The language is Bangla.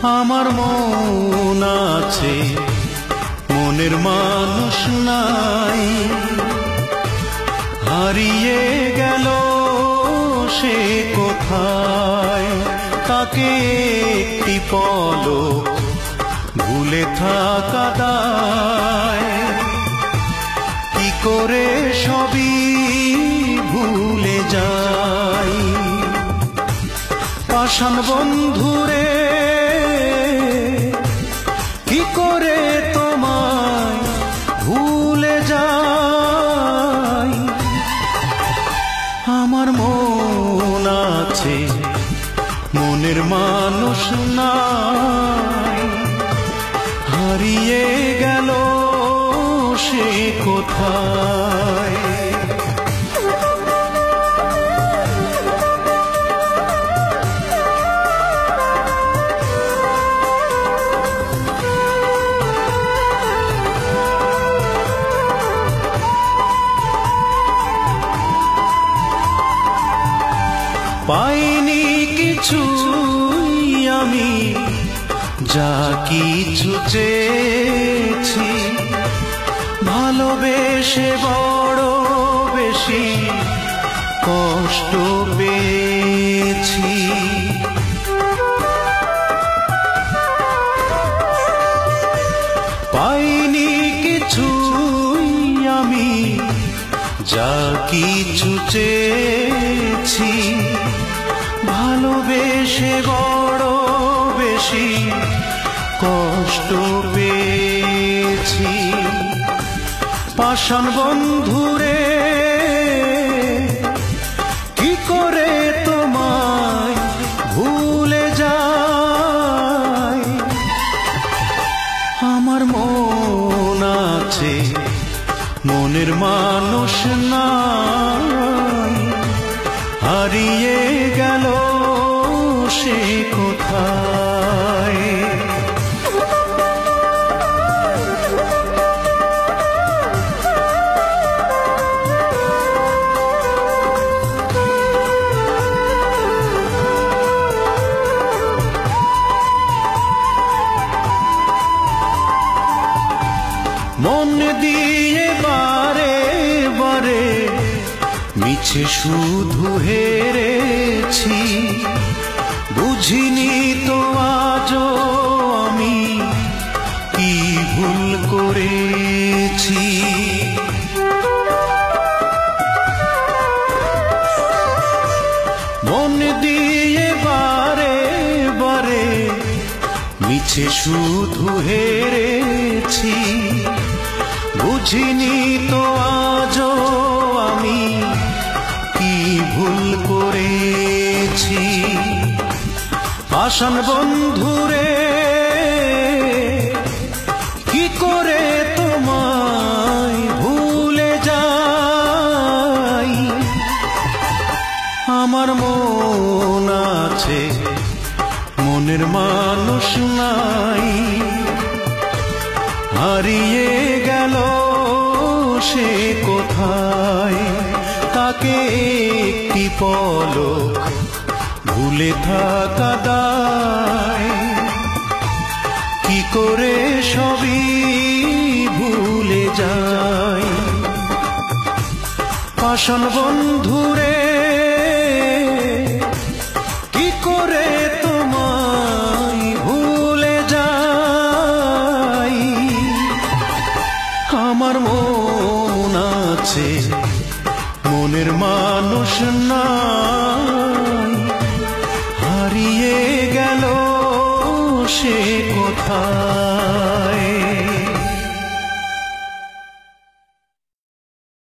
আমার মন আছে, মনের মানুষ নাই, হারিয়ে গেল সে কোথায়। তাকে একটি পলক ভুলে থাকা দায়, কি করে সবই ভুলে যাই। পাষাণ বন্ধুরে কি করে তোমায় ভুলে যাই। আমার মন আছে, মনের মানুষ নাই, হারিয়ে গেল সে কোথায়। পাইনি কিছুই আমি, যা কিছু চেয়েছি, ভালোবেসে বড় বেশি কষ্ট পেয়েছি। পাইনি কিছুই আমি, যা কিছু চেয়েছি, ভালোবেসে বড় বেশি কষ্ট পেয়েছি। পাষাণ বন্ধুরে কি করে তোমায় ভুলে যাই। আমার মন আছে, মনের মানুষ নাই, হারিয়ে গেল সে কোথায়। মন দিয়ে বারে বারে মিছে শুধু হেরেছি, বুঝিনি তো আজও আমি কি ভুল করেছি। মন দিয়ে বারে বারে মিছে শুধু হেরেছি, বুঝিনি তো আজও আমি কি ভুল করেছি। পাষাণ বন্ধুরে কি করে তোমায় ভুলে যাই। আমার মন আছে, মনের মানুষ নাই, হারিয়ে গেল সে কোথায়। তাকে একটি পলক ভুলে থাকা দায়, কি করে সবই ভুলে যাই। পাষাণ বন্ধু